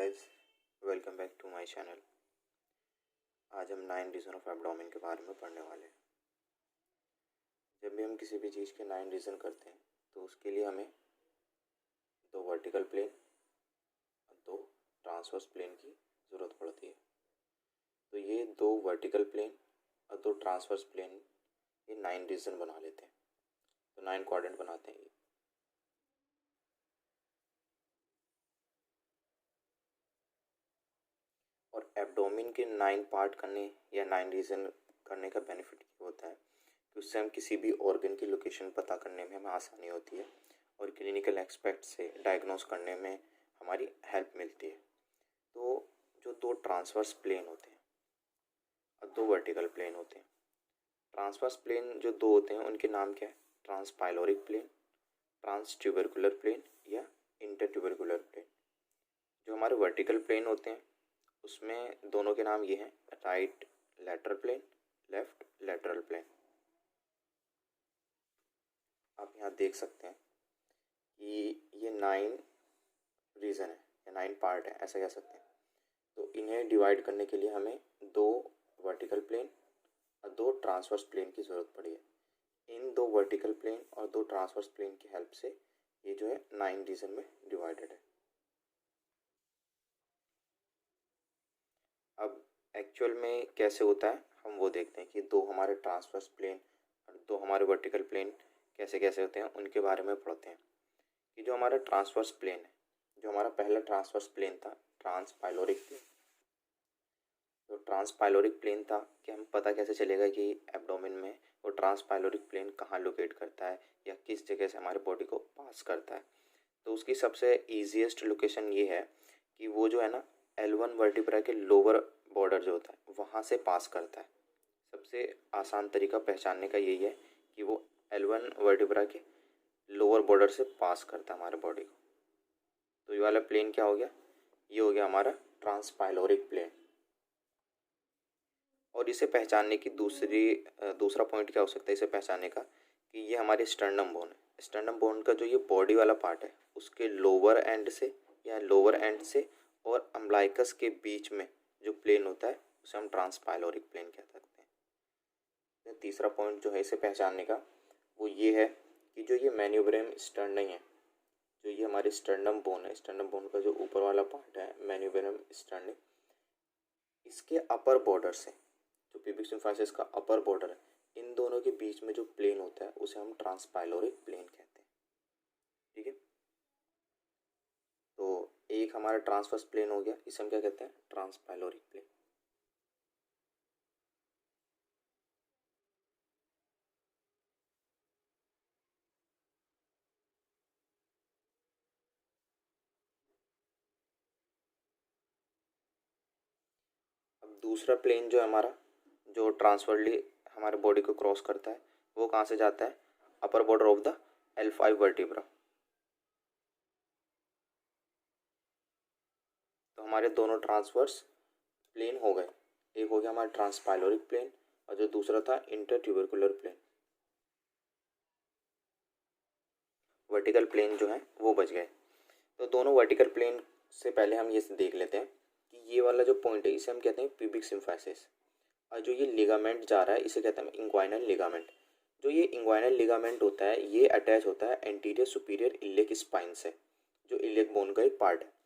Guys, welcome back to my channel. आज हम 9 reason of abdomen के बारे में पढ़ने वाले हैं। जब भी हम किसी भी चीज़ के 9 रीज़न करते हैं तो उसके लिए हमें 2 वर्टिकल प्लेन और 2 ट्रांसवर्स प्लेन की ज़रूरत पड़ती है। तो ये 2 वर्टिकल प्लेन और 2 ट्रांसवर्स प्लेन ये 9 रीज़न बना लेते हैं, तो 9 क्वाड्रेंट बनाते हैं। और एब्डोमेन के 9 पार्ट करने या 9 रीज़न करने का बेनिफिट ये होता है कि उससे हम किसी भी ऑर्गन की लोकेशन पता करने में हमें आसानी होती है और क्लिनिकल एक्सपेक्ट से डायग्नोस करने में हमारी हेल्प मिलती है। तो जो 2 ट्रांसवर्स प्लेन होते हैं और 2 वर्टिकल प्लेन होते हैं, ट्रांसवर्स प्लेन जो 2 होते हैं उनके नाम क्या है? ट्रांसपाइलोरिक प्लेन, ट्रांसट्यूबरकुलर प्लेन या इंटरट्यूबरकुलर प्लेन। जो हमारे वर्टिकल प्लेन होते हैं उसमें दोनों के नाम ये हैं, right lateral plane, left lateral plane. आप यहाँ देख सकते हैं कि ये 9 रीज़न है या 9 पार्ट है, ऐसा कह सकते हैं। तो इन्हें डिवाइड करने के लिए हमें 2 वर्टिकल प्लेन और 2 ट्रांसवर्स प्लेन की ज़रूरत पड़ी है। इन 2 वर्टिकल प्लेन और 2 ट्रांसवर्स प्लेन की हेल्प से ये जो है 9 रीज़न में डिवाइडेड है। अब एक्चुअल में कैसे होता है हम वो देखते हैं कि 2 हमारे ट्रांसवर्स प्लेन और 2 हमारे वर्टिकल प्लेन कैसे कैसे होते हैं, उनके बारे में पढ़ते हैं। कि जो हमारा ट्रांसवर्स प्लेन है, जो हमारा पहला ट्रांसवर्स प्लेन था ट्रांसपाइलोरिक प्लेन, तो ट्रांसपाइलोरिक प्लेन था कि हम पता कैसे चलेगा कि एब्डोमेन में वो ट्रांसपाइलोरिक प्लेन कहाँ लोकेट करता है या किस जगह से हमारे बॉडी को पास करता है। तो उसकी सबसे ईजीएस्ट लोकेशन ये है कि वो जो है ना L1 वर्टिब्रा के लोअर बॉर्डर जो होता है वहाँ से पास करता है। सबसे आसान तरीका पहचानने का यही है कि वो L1 वर्टिब्रा के लोअर बॉर्डर से पास करता है हमारे बॉडी को। तो ये वाला प्लेन क्या हो गया? ये हो गया हमारा ट्रांसपाइलोरिक प्लेन। और इसे पहचानने की दूसरा पॉइंट क्या हो सकता है इसे पहचानने का, कि ये हमारे स्टर्नम बोन है। स्टर्नम बोन का जो ये बॉडी वाला पार्ट है उसके लोअर एंड से या लोअर एंड से और अम्बलाइकस के बीच में जो प्लेन होता है उसे हम ट्रांसपाइलोरिक प्लेन कह सकते हैं। तीसरा पॉइंट जो है इसे पहचानने का वो ये है कि जो ये मैन्यूब्रेम स्टर्नम है, जो ये हमारे स्टर्नम बोन है, स्टर्नम बोन का जो ऊपर वाला पार्ट है मैन्यूब्रेम स्टर्नम, इसके अपर बॉर्डर से जो प्यूबिक सिम्फाइसिस का अपर बॉर्डर है, इन दोनों के बीच में जो प्लेन होता है उसे हम ट्रांसपाइलोरिक प्लेन कहते हैं। ठीक है, तो एक हमारा ट्रांसवर्स प्लेन हो गया, इसे हम क्या कहते हैं? ट्रांसपाइलोरिक प्लेन। अब दूसरा प्लेन जो है हमारा, जो ट्रांसवर्ली हमारे बॉडी को क्रॉस करता है, वो कहाँ से जाता है? अपर border of the L5 vertebra. तो हमारे दोनों ट्रांसवर्स प्लेन हो गए, एक हो गया हमारा ट्रांसपाइलोरिक प्लेन और जो दूसरा था इंटरट्यूबरकुलर प्लेन। वर्टिकल प्लेन जो है वो बच गए। तो दोनों वर्टिकल प्लेन से पहले हम ये देख लेते हैं कि ये वाला जो पॉइंट है इसे हम कहते हैं प्यूबिक सिम्फाइसिस, और जो ये लिगामेंट जा रहा है इसे कहते हैं इंग्वाइनल लिगामेंट। जो ये इंग्वाइनल लिगामेंट होता है ये अटैच होता है एंटीरियर सुपीरियर इलियक स्पाइन से, जो इलियक बोन का एक पार्ट है।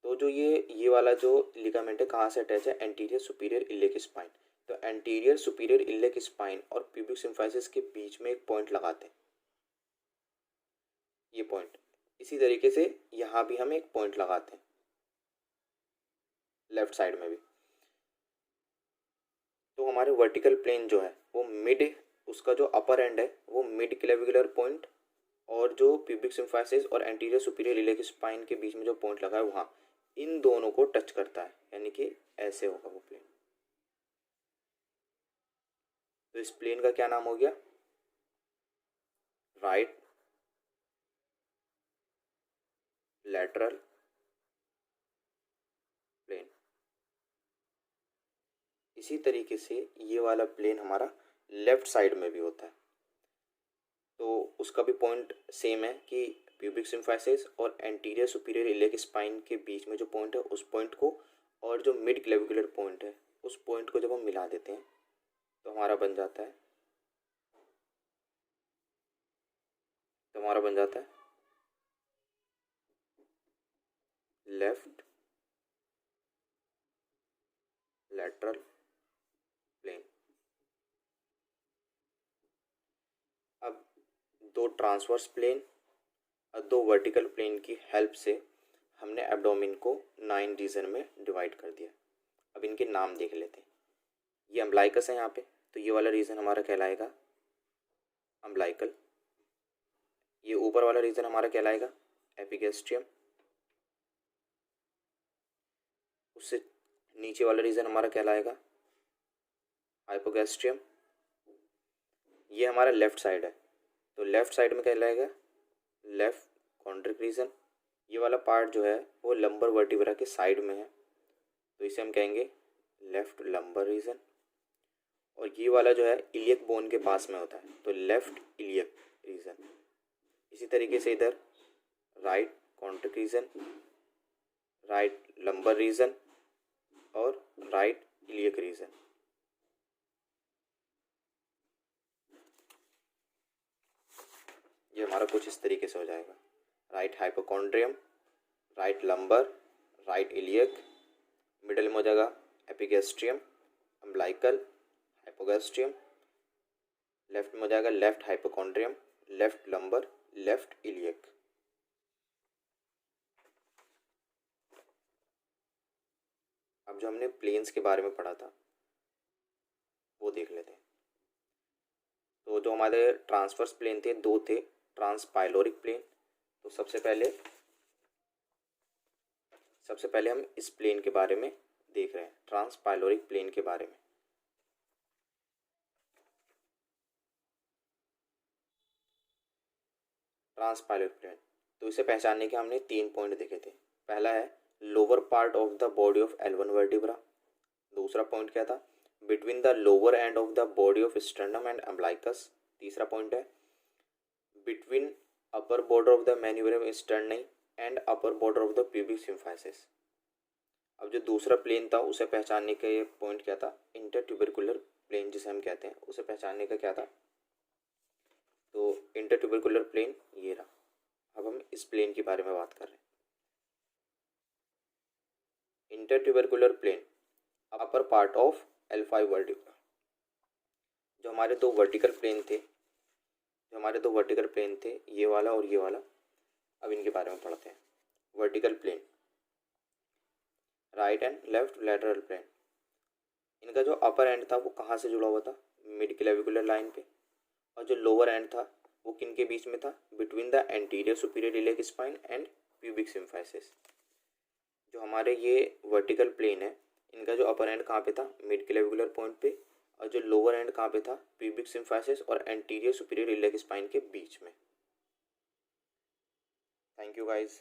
तो जो ये वाला जो लिगामेंट है कहाँ से अटैच है? Anterior superior iliac spine. तो एंटीरियर सुपीरियर इलियक स्पाइन और प्यूबिक सिम्फाइसिस के बीच में एक पॉइंट लगाते हैं, ये पॉइंट। इसी तरीके से यहाँ भी हम एक पॉइंट लगाते हैं लेफ्ट साइड में भी। तो हमारे वर्टिकल प्लेन जो है वो मिड, उसका जो अपर एंड है वो मिड क्लेविकुलर पॉइंट, और जो प्यूबिक सिम्फाइसिस और एंटीरियर सुपीरियर इलियक स्पाइन के बीच में जो पॉइंट लगा है वहाँ, इन दोनों को टच करता है, यानी कि ऐसे होगा वो प्लेन। तो इस प्लेन का क्या नाम हो गया? Right lateral plane. इसी तरीके से ये वाला प्लेन हमारा लेफ्ट साइड में भी होता है, तो उसका भी पॉइंट सेम है कि प्यूबिक सिम्फाइसिस और एंटीरियर सुपीरियर इलियक स्पाइन के बीच में जो पॉइंट है उस पॉइंट को और जो मिड क्लेविकुलर पॉइंट है उस पॉइंट को जब हम मिला देते हैं तो हमारा बन जाता है लेफ्ट लैटरल प्लेन। अब दो ट्रांसवर्स प्लेन और दो वर्टिकल प्लेन की हेल्प से हमने एब्डोमेन को 9 रीजन में डिवाइड कर दिया। अब इनके नाम देख लेते हैं। ये अम्बलाइकस है यहाँ पे, तो ये वाला रीजन हमारा कहलाएगा अम्बलाइकल। ये ऊपर वाला रीजन हमारा कहलाएगा एपिगैस्ट्रियम। उससे नीचे वाला रीजन हमारा कहलाएगा हाइपोगैस्ट्रियम। ये हमारा लेफ्ट साइड है, तो लेफ्ट साइड में कहलाएगा लेफ्ट कॉन्ड्रिक रीजन। ये वाला पार्ट जो है वो लंबर वर्टिब्रा के साइड में है, तो इसे हम कहेंगे लेफ्ट लंबर रीजन। और ये वाला जो है इलियक बोन के पास में होता है, तो लेफ्ट इलियक रीजन। इसी तरीके से इधर right hypochondriac region, right lumbar region और राइट इलियक रीजन। ये हमारा कुछ इस तरीके से हो जाएगा। Right hypochondrium, right lumbar, right iliac, middle में हो जाएगा एपिगैस्ट्रियम, अम्बलाइकल, हाइपोगैस्ट्रियम, लेफ्ट में हो जाएगा left hypochondrium, left lumbar, left iliac. अब जो हमने प्लेन्स के बारे में पढ़ा था वो देख लेते हैं। तो जो हमारे ट्रांसवर्स प्लेन थे दो थे, ट्रांसपाइलोरिक प्लेन। तो सबसे पहले हम इस प्लेन के बारे में देख रहे हैं, ट्रांसपाइलोरिक प्लेन के बारे में। ट्रांसपाइलोरिक प्लेन, तो इसे पहचानने के हमने 3 पॉइंट देखे थे। पहला है lower part of the body of L1 vertebra. दूसरा पॉइंट क्या था, between the lower end of the body of sternum and umbilicus. तीसरा पॉइंट है between upper border of the manubrium sterni and upper border of the pubic symphysis. अब जो दूसरा plane था उसे पहचानने का ये पॉइंट क्या था, इंटरट्यूबरकुलर प्लेन जिसे हम कहते हैं, उसे पहचानने का क्या था, तो इंटरट्यूबरकुलर प्लेन ये रहा। अब हम इस प्लेन के बारे में बात कर रहे हैं। Intertubercular plane upper part of L5 vertebra. जो हमारे दो वर्टिकल प्लेन थे ये वाला और ये वाला, अब इनके बारे में पढ़ते हैं। Vertical plane, right and left lateral plane. इनका जो अपर एंड था वो कहाँ से जुड़ा हुआ था, मिड क्लेविकुलर लाइन पे। और जो लोअर एंड था वो किन के बीच में था, between the anterior superior iliac spine and pubic symphysis. जो हमारे ये वर्टिकल प्लेन है इनका जो अपर एंड कहाँ पे था, मिड क्लेविकुलर पॉइंट पे, और जो लोअर एंड कहाँ पे था, प्यूबिक सिम्फाइसिस और एंटीरियर सुपीरियर इलियक स्पाइन के बीच में। Thank you guys.